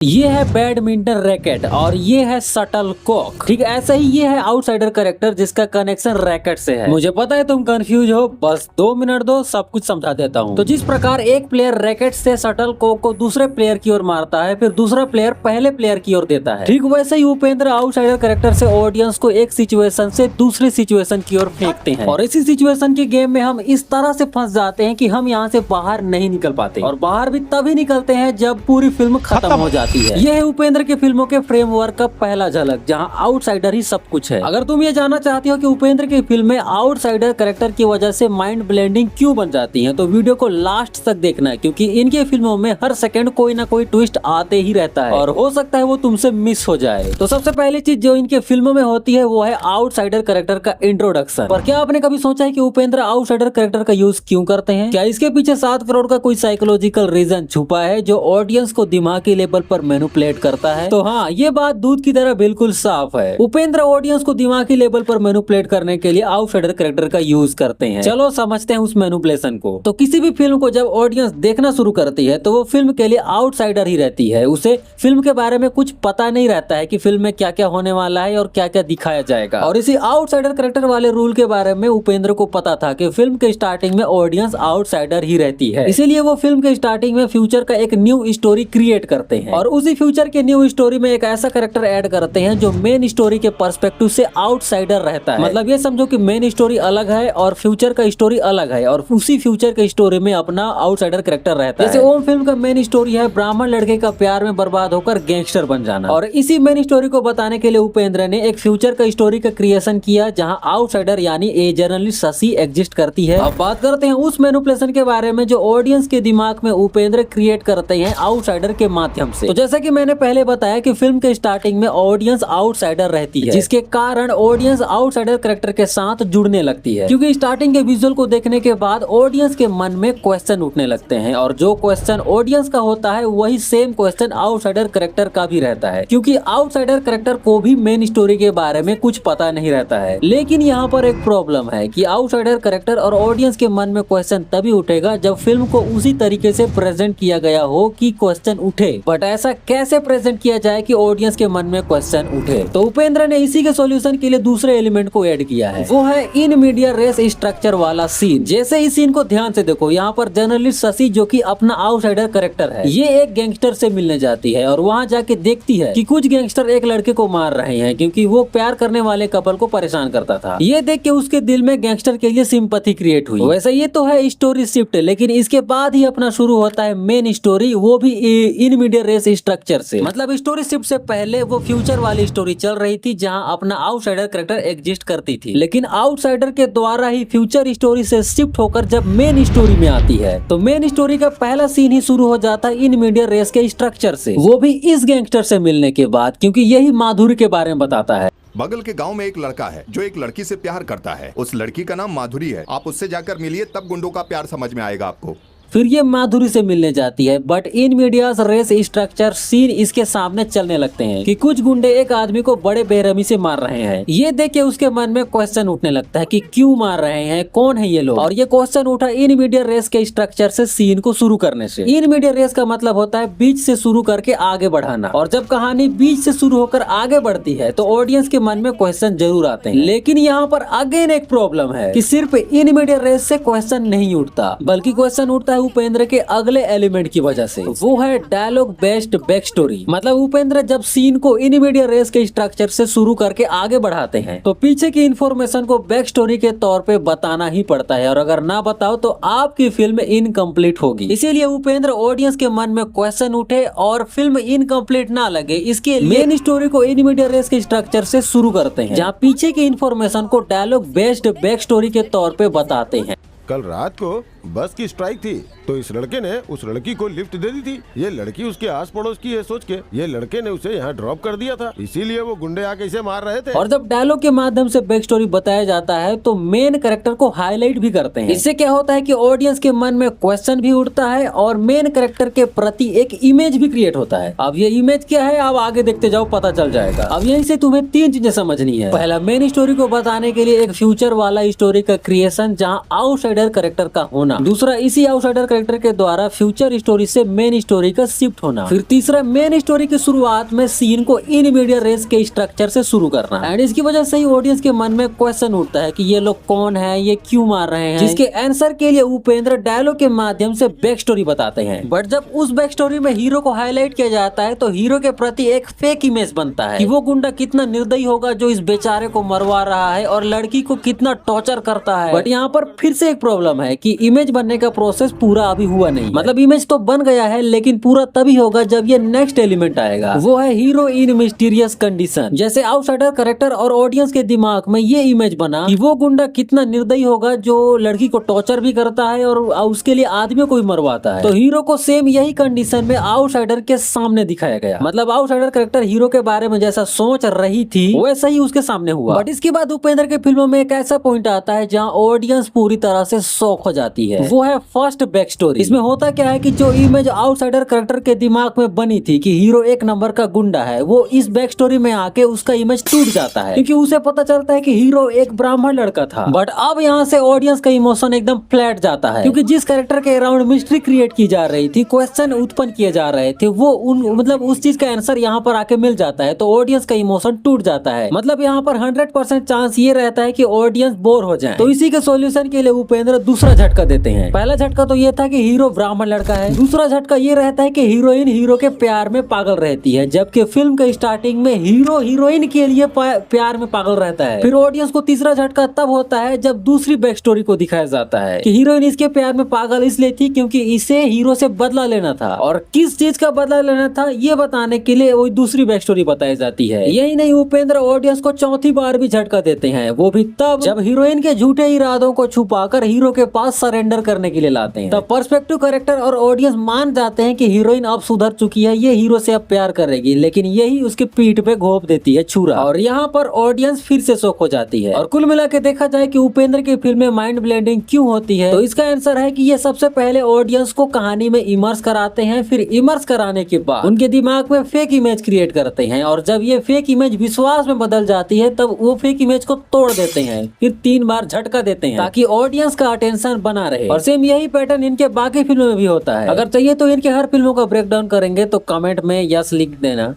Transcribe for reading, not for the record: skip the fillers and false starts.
ये है badminton racket और ये है शटल कॉक। ठीक ऐसा ही ये है आउटसाइडर कैरेक्टर जिसका कनेक्शन रैकेट से है। मुझे पता है तुम कंफ्यूज हो, बस 2 मिनट दो, सब कुछ समझा देता हूँ। तो जिस प्रकार एक प्लेयर रैकेट से शटल कॉक को दूसरे प्लेयर की ओर मारता है, फिर दूसरा प्लेयर पहले प्लेयर की ओर देता है, ठीक वैसे ही उपेंद्र आउटसाइडर कैरेक्टर से ऑडियंस को एक सिचुएशन से दूसरी सिचुएशन की ओर फेंकते हैं और इसी सिचुएशन के गेम में हम इस तरह से फंस जाते हैं कि हम यहाँ से बाहर नहीं निकल पाते और बाहर भी तभी निकलते हैं जब पूरी फिल्म खत्म हो जाती है। यह है उपेंद्र के फिल्मों के फ्रेमवर्क का पहला झलक, जहां आउटसाइडर ही सब कुछ है। अगर तुम ये जानना चाहती हो कि उपेंद्र की फिल्में आउटसाइडर कैरेक्टर की वजह से माइंड ब्लेंडिंग क्यों बन जाती हैं, तो वीडियो को लास्ट तक देखना है, क्योंकि इनके फिल्मों में हर सेकंड कोई ना कोई ट्विस्ट आते ही रहता है और हो सकता है वो तुमसे मिस हो जाए। तो सबसे पहली चीज जो इनके फिल्मों में होती है वो है आउटसाइडर कैरेक्टर का इंट्रोडक्शन। पर क्या आपने कभी सोचा है कि उपेंद्र आउटसाइडर कैरेक्टर का यूज क्यों करते हैं? क्या इसके पीछे 7 करोड़ का कोई साइकोलॉजिकल रीजन छुपा है जो ऑडियंस को दिमागी लेवल पर मैनिपुलेट करता है? तो हाँ, ये बात दूध की तरह बिल्कुल साफ है। उपेंद्र ऑडियंस को दिमागी लेवल पर मैनिपुलेट करने के लिए आउटसाइडर कैरेक्टर का यूज करते हैं। चलो समझते हैं उस मैनिपुलेशन को। तो किसी भी फिल्म को जब ऑडियंस देखना शुरू करती है तो वो फिल्म के लिए आउटसाइडर ही रहती है। उसे फिल्म के बारे में कुछ पता नहीं रहता है कि फिल्म में क्या क्या होने वाला है और क्या क्या दिखाया जाएगा। और इसी आउटसाइडर कैरेक्टर वाले रूल के बारे में उपेंद्र को पता था कि फिल्म के स्टार्टिंग में ऑडियंस आउटसाइडर ही रहती है, इसीलिए वो फिल्म के स्टार्टिंग में फ्यूचर का एक न्यू स्टोरी क्रिएट करते हैं और उसी फ्यूचर के न्यू स्टोरी में एक ऐसा कैरेक्टर ऐड करते हैं जो मेन स्टोरी के पर्सपेक्टिव से आउटसाइडर रहता है। मतलब ये समझो कि मेन स्टोरी अलग है और फ्यूचर का स्टोरी अलग है और उसी फ्यूचर के स्टोरी में अपना आउटसाइडर कैरेक्टर रहता है। जैसे ओम फिल्म का मेन स्टोरी है ब्राह्मण लड़के का प्यार में बर्बाद होकर गैंगस्टर बन जाना, और इसी मेन स्टोरी को बताने के लिए उपेंद्र ने एक फ्यूचर का स्टोरी का क्रिएशन किया जहां आउटसाइडर यानी ए जर्नलिस्ट शशि एग्जिस्ट करती है। अब बात करते हैं उस मैनिपुलेशन के बारे में जो ऑडियंस के दिमाग में उपेंद्र क्रिएट करते हैं आउटसाइडर के माध्यम से। तो जैसा कि मैंने पहले बताया कि फिल्म के स्टार्टिंग में ऑडियंस आउटसाइडर रहती है, जिसके कारण ऑडियंस आउटसाइडर कैरेक्टर के साथ जुड़ने लगती है, क्योंकि स्टार्टिंग के विजुअल को देखने के बाद ऑडियंस के मन में क्वेश्चन उठने लगते हैं और जो क्वेश्चन ऑडियंस का होता है वही सेम क्वेश्चन आउटसाइडर कैरेक्टर का भी रहता है, क्योंकि आउटसाइडर कैरेक्टर को भी मेन स्टोरी के बारे में कुछ पता नहीं रहता है। लेकिन यहाँ पर एक प्रॉब्लम है कि आउटसाइडर कैरेक्टर और ऑडियंस के मन में क्वेश्चन तभी उठेगा जब फिल्म को उसी तरीके से प्रेजेंट किया गया हो कि क्वेश्चन उठे। बट ऐसा कैसे प्रेजेंट किया जाए कि ऑडियंस के मन में क्वेश्चन उठे? तो उपेंद्र ने इसी के सॉल्यूशन के लिए दूसरे एलिमेंट को ऐड किया है, वो है इन मीडिया रेस स्ट्रक्चर वाला सीन। जैसे इस सीन को ध्यान से देखो, यहाँ पर जर्नलिस्ट शशि जो कि अपना आउटसाइडर कैरेक्टर है, ये एक गैंगस्टर से मिलने जाती है और वहाँ जाके देखती है कि कुछ गैंगस्टर एक लड़के को मार रहे हैं क्योंकि वो प्यार करने वाले कपल को परेशान करता था। ये देख के उसके दिल में गैंगस्टर के लिए सिंपैथी क्रिएट हुई। वैसे ये तो है स्टोरी शिफ्ट, लेकिन इसके बाद ही अपना शुरू होता है मेन स्टोरी, वो भी इन मीडिया रेस स्ट्रक्चर से। मतलब स्टोरी शिफ्ट से पहले वो फ्यूचर वाली स्टोरी चल रही थी जहां अपना आउटसाइडर कैरेक्टर एग्जिस्ट करती थी, लेकिन आउटसाइडर के द्वारा ही फ्यूचर स्टोरी से शिफ्ट होकर जब मेन स्टोरी में आती है तो मेन स्टोरी का पहला सीन ही शुरू हो जाता है इन मीडिया रेस के स्ट्रक्चर से, वो भी इस गैंगस्टर से मिलने के बाद, क्योंकि यही माधुरी के बारे में बताता है। बगल के गांव में एक लड़का है जो एक लड़की से प्यार करता है। उस लड़की का नाम माधुरी है। आप उससे जाकर मिलिए, तब गुंडों का प्यार समझ में आएगा आपको। फिर ये माधुरी से मिलने जाती है, but in media race structure scene इसके सामने चलने लगते हैं कि कुछ गुंडे एक आदमी को बड़े बेरहमी से मार रहे हैं। ये देख के उसके मन में क्वेश्चन उठने लगता है कि क्यों मार रहे हैं, कौन है ये लोग, और ये क्वेश्चन उठा इन मीडिया रेस के स्ट्रक्चर से सीन को शुरू करने से। इन मीडिया रेस का मतलब होता है बीच से शुरू करके आगे बढ़ाना, और जब कहानी बीच से शुरू होकर आगे बढ़ती है तो ऑडियंस के मन में क्वेश्चन जरूर आते हैं। लेकिन यहाँ पर अगेन एक प्रॉब्लम है कि सिर्फ इन मीडिया रेस से क्वेश्चन नहीं उठता, बल्कि क्वेश्चन उठता है उपेंद्र के अगले एलिमेंट की वजह से, वो है डायलॉग बेस्ड बैक स्टोरी। मतलब उपेंद्र जब सीन को इन मीडिया रेस के स्ट्रक्चर से शुरू करके आगे बढ़ाते हैं तो पीछे की इंफॉर्मेशन को बैक स्टोरी के तौर पे बताना ही पड़ता है, और अगर ना बताओ तो आपकी फिल्म इनकम्प्लीट होगी। इसीलिए उपेंद्र ऑडियंस के मन में क्वेश्चन उठे और फिल्म इनकम्प्लीट ना लगे, इसके मेन स्टोरी को इन मीडिया रेस के स्ट्रक्चर से शुरू करते हैं, जहाँ पीछे की इंफॉर्मेशन को डायलॉग बेस्ड बैक स्टोरी के तौर पे बताते हैं। कल रात को बस की स्ट्राइक थी तो इस लड़के ने उस लड़की को लिफ्ट दे दी थी। ये लड़की उसके आस पड़ोस की है सोच के ये लड़के ने उसे यहाँ ड्रॉप कर दिया था, इसीलिए वो गुंडे आके इसे मार रहे थे। और जब डायलॉग के माध्यम से बैक स्टोरी बताया जाता है तो मेन कैरेक्टर को हाईलाइट भी करते हैं। इससे क्या होता है कि ऑडियंस के मन में क्वेश्चन भी उठता है और मेन कैरेक्टर के प्रति एक इमेज भी क्रिएट होता है। अब ये इमेज क्या है आप आगे देखते जाओ, पता चल जाएगा। अब यहीं से तुम्हें 3 चीजें समझनी है। पहला, मेन स्टोरी को बताने के लिए एक फ्यूचर वाला स्टोरी का क्रिएशन जहाँ आउटसाइडर कैरेक्टर का होना होना, दूसरा इसी आउटसाइडर कैरेक्टर के द्वारा फ्यूचर स्टोरी से मेन स्टोरी का शिफ्ट होना, फिर तीसरा मेन स्टोरी की शुरुआत में सीन को इन मीडिया रेस के स्ट्रक्चर से शुरू करना। एंड इसकी वजह से ही ऑडियंस के मन में क्वेश्चन उठता है कि ये लोग कौन है, ये क्यों मार रहे हैं, जिसके आंसर के लिए उपेंद्र डायलॉग के माध्यम से बैक स्टोरी बताते हैं। बट जब उस बैक स्टोरी में हीरो को हाईलाइट किया जाता है तो हीरो के प्रति एक फेक इमेज बनता है कि वो गुंडा कितना निर्दयी होगा जो इस बेचारे को मरवा रहा है और लड़की को कितना टॉर्चर करता है। बट यहाँ पर फिर से एक प्रॉब्लम है कि इमेज बनने का प्रोसेस पूरा अभी हुआ नहीं, मतलब इमेज तो बन गया है लेकिन पूरा तभी होगा जब ये नेक्स्ट एलिमेंट आएगा, वो है हीरो इन मिस्टीरियस कंडीशन। जैसे आउटसाइडर कैरेक्टर और ऑडियंस के दिमाग में ये इमेज बना कि वो गुंडा कितना निर्दयी होगा जो लड़की को टॉर्चर भी करता है और उसके लिए आदमियों को भी मरवाता है, तो हीरो को सेम यही कंडीशन में आउटसाइडर के सामने दिखाया गया। मतलब आउटसाइडर कैरेक्टर हीरो के बारे में जैसा सोच रही थी वैसा ही उसके सामने हुआ। बट इसके बाद उपेंद्र के फिल्मों में एक ऐसा पॉइंट आता है जहाँ ऑडियंस पूरी तरह से शॉक हो जाती है, वो है फर्स्ट बैक स्टोरी। इसमें होता क्या है कि जो इमेज आउटसाइडर कैरेक्टर के दिमाग में बनी थी कि हीरो एक नंबर का गुंडा है, वो इस बैक स्टोरी में आके उसका इमेज टूट जाता है क्योंकि उसे पता चलता है कि हीरो एक ब्राह्मण लड़का था। बट अब यहाँ से ऑडियंस का इमोशन एकदम फ्लैट जाता है क्योंकि जिस कैरेक्टर के अराउंड मिस्ट्री क्रिएट की जा रही थी, क्वेश्चन उत्पन्न किए जा रहे थे, वो मतलब उस चीज का आंसर यहाँ पर आके मिल जाता है, तो ऑडियंस का इमोशन टूट जाता है। मतलब यहाँ पर 100% चांस ये रहता है कि ऑडियंस बोर हो जाए। तो इसी के सॉल्यूशन के लिए उपेंद्र दूसरा झटका देते हैं। पहला झटका तो ये था कि हीरो ब्राह्मण लड़का है, दूसरा झटका ये रहता है कि हीरोइन हीरो के प्यार में पागल रहती है, जबकि फिल्म के स्टार्टिंग में हीरो हीरोइन के लिए प्यार में पागल रहता है। फिर ऑडियंस को तीसरा झटका तब होता है जब दूसरी बैक स्टोरी को दिखाया जाता है कि हीरोइन इसके प्यार में पागल इसलिए थी क्योंकि इसे हीरो से बदला लेना था, और किस चीज का बदला लेना था ये बताने के लिए वो दूसरी बैक स्टोरी बताई जाती है। यही नहीं, उपेंद्र ऑडियंस को चौथी बार भी झटका देते हैं, वो भी तब जब हीरोइन के झूठे इरादों को छुपाकर हीरो के पास सरेंडर करने के लिए लाते हैं। तब पर्सपेक्टिव कैरेक्टर और ऑडियंस मान जाते हैं कि हीरोइन अब सुधर चुकी है, ये हीरो से अब प्यार करेगी, लेकिन यही उसके पीठ पे घोंप देती है छुरा, और यहाँ पर ऑडियंस फिर से शॉक हो जाती है। और कुल मिला के देखा जाए कि उपेंद्र की फिल्म में माइंड ब्लेंडिंग क्यों होती है, तो इसका आंसर है कि ये सबसे पहले ऑडियंस को कहानी में इमर्स कराते हैं, फिर इमर्स कराने के बाद उनके दिमाग में फेक इमेज क्रिएट करते हैं, और जब ये फेक इमेज विश्वास में बदल जाती है तब वो फेक इमेज को तोड़ देते हैं, फिर 3 बार झटका देते हैं ताकि ऑडियंस का अटेंशन बना रहे। और सेम यही पैटर्न इनके बाकी फिल्मों में भी होता है। अगर चाहिए तो इनके हर फिल्मों का ब्रेकडाउन करेंगे, तो कमेंट में यस लिख देना।